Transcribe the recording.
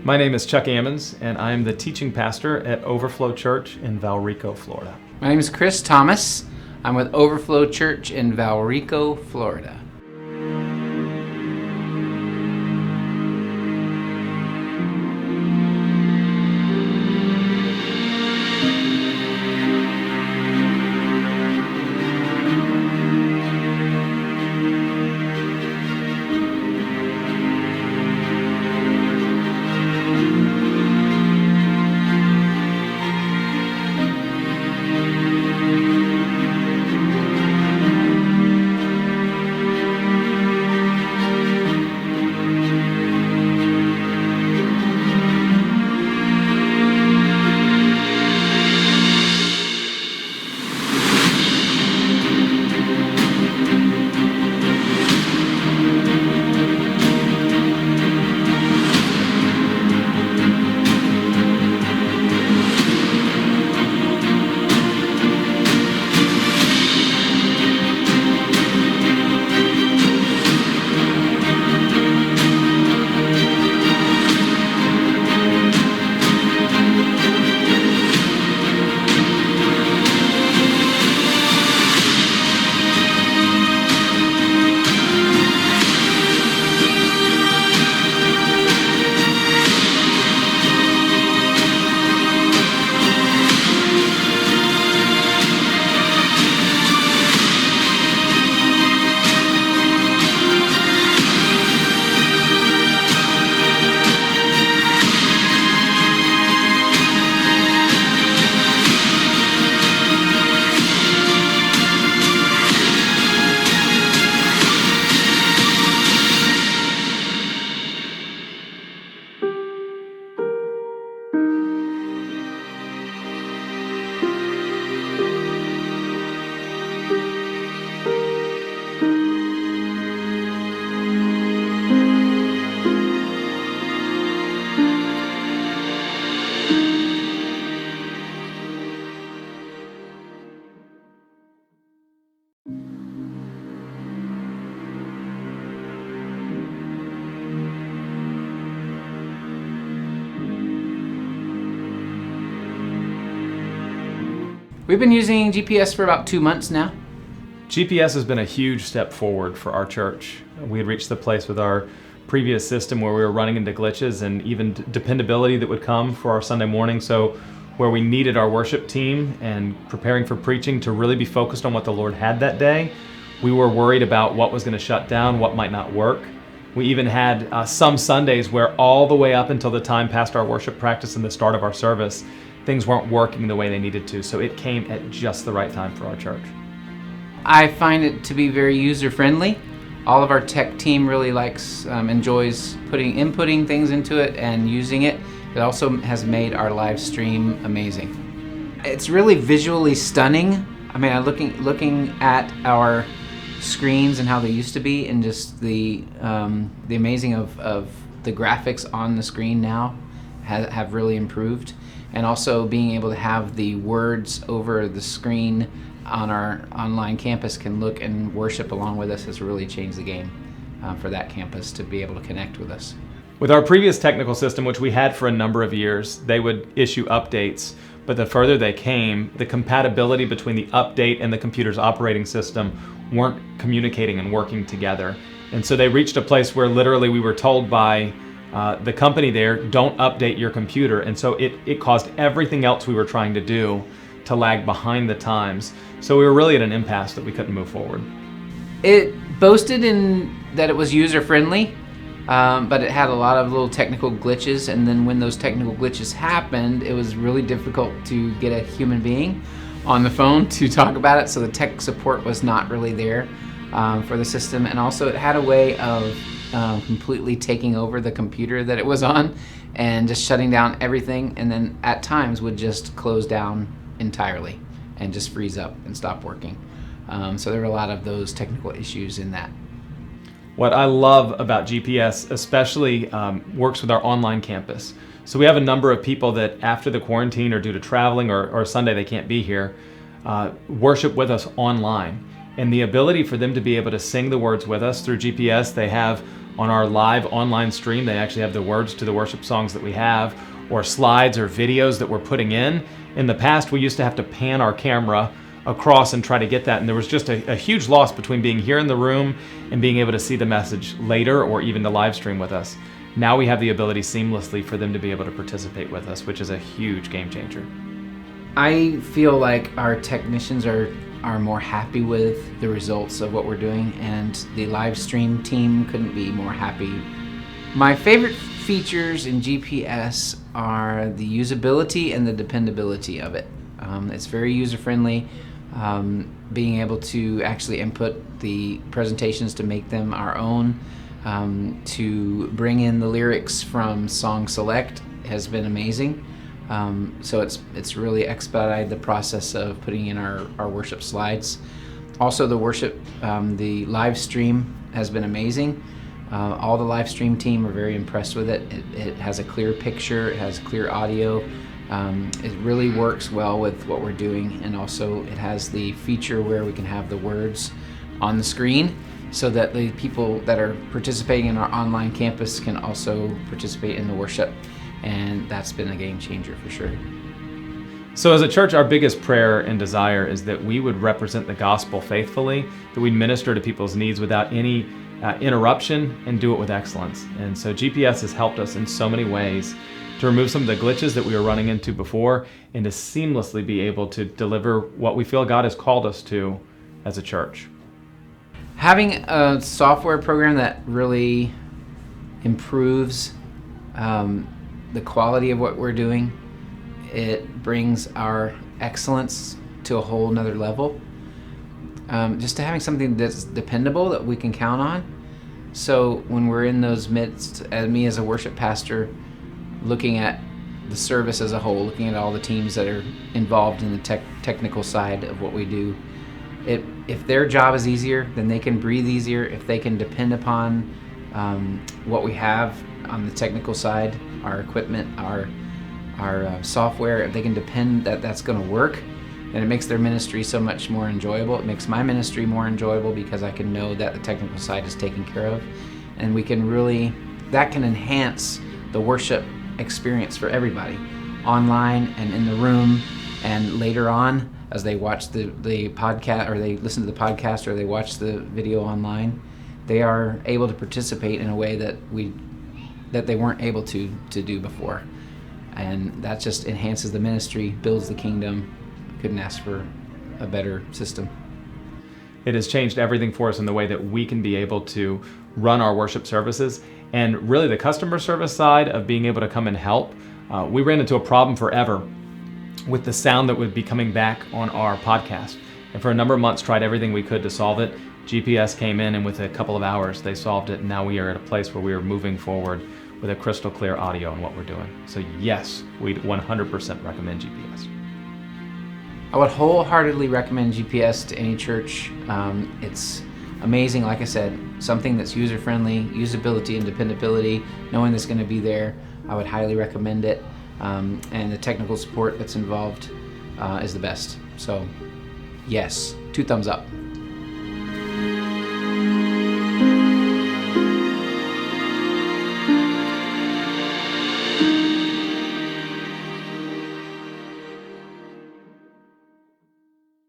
My name is Chuck Ammons, and I am the teaching pastor at Overflow Church in Valrico, Florida. My name is Chris Thomas. I'm with Overflow Church in Valrico, Florida. We've been using GPS for about 2 months now. GPS has been a huge step forward for our church. We had reached the place with our previous system where we were running into glitches and even dependability that would come for our Sunday morning. So where we needed our worship team and preparing for preaching to really be focused on what the Lord had that day, we were worried about what was going to shut down, what might not work. We even had some Sundays where all the way up until the time past our worship practice and the start of our service, things weren't working the way they needed to. So it came at just the right time for our church. I find it to be very user-friendly. All of our tech team really enjoys inputting things into it and using it. It also has made our live stream amazing. It's really visually stunning. I mean, looking at our screens and how they used to be, and just the amazing of the graphics on the screen now have really improved. And also being able to have the words over the screen on our online campus can look and worship along with us has really changed the game for that campus to be able to connect with us. With our previous technical system, which we had for a number of years, they would issue updates, but the further they came, the compatibility between the update and the computer's operating system weren't communicating and working together. And so they reached a place where literally we were told by the company there, don't update your computer. And so it caused everything else we were trying to do to lag behind the times. So we were really at an impasse that we couldn't move forward. It boasted in that it was user-friendly, but it had a lot of little technical glitches. And then when those technical glitches happened, it was really difficult to get a human being on the phone to talk about it. So the tech support was not really there for the system. And also it had a way of completely taking over the computer that it was on and just shutting down everything, and then at times would just close down entirely and just freeze up and stop working. So there were a lot of those technical issues in that. What I love about GPS especially works with our online campus. So we have a number of people that after the quarantine or due to traveling or Sunday they can't be here, worship with us online. And the ability for them to be able to sing the words with us through GPS, they have On our live online stream, they actually have the words to the worship songs that we have, or slides or videos that we're putting in. In the past, we used to have to pan our camera across and try to get that, and there was just a huge loss between being here in the room and being able to see the message later or even the live stream with us. Now we have the ability seamlessly for them to be able to participate with us, which is a huge game changer. I feel like our technicians are more happy with the results of what we're doing, and the live stream team couldn't be more happy. My favorite features in GPS are the usability and the dependability of it. It's very user-friendly, being able to actually input the presentations to make them our own, to bring in the lyrics from Song Select has been amazing. So it's really expedited the process of putting in our worship slides. Also the worship, the live stream has been amazing. All the live stream team are very impressed with it. It has a clear picture, it has clear audio. It really works well with what we're doing, and also it has the feature where we can have the words on the screen so that the people that are participating in our online campus can also participate in the worship, and that's been a game changer for sure. So as a church, our biggest prayer and desire is that we would represent the gospel faithfully, that we'd minister to people's needs without any interruption and do it with excellence. And so GPS has helped us in so many ways to remove some of the glitches that we were running into before and to seamlessly be able to deliver what we feel God has called us to as a church. Having a software program that really improves the quality of what we're doing, it brings our excellence to a whole nother level. Just having something that's dependable that we can count on. So when we're in those midst, me as a worship pastor, looking at the service as a whole, looking at all the teams that are involved in the technical side of what we do, if their job is easier, then they can breathe easier. If they can depend upon what we have on the technical side, our equipment, our software, if they can depend that that's going to work, then it makes their ministry so much more enjoyable. It makes my ministry more enjoyable because I can know that the technical side is taken care of, and we can really, that can enhance the worship experience for everybody, online and in the room, and later on as they watch the podcast, or they listen to the podcast, or they watch the video online, they are able to participate in a way that they weren't able to do before. And that just enhances the ministry, builds the kingdom. Couldn't ask for a better system. It has changed everything for us in the way that we can be able to run our worship services, and really the customer service side of being able to come and help. We ran into a problem forever with the sound that would be coming back on our podcast. And for a number of months tried everything we could to solve it. GPS came in, and with a couple of hours they solved it, and now we are at a place where we are moving forward with a crystal clear audio on what we're doing. So yes, we'd 100% recommend GPS. I would wholeheartedly recommend GPS to any church. It's amazing, like I said, something that's user-friendly, usability and dependability, knowing that's going to be there. I would highly recommend it, and the technical support that's involved is the best. So yes, 2 thumbs up.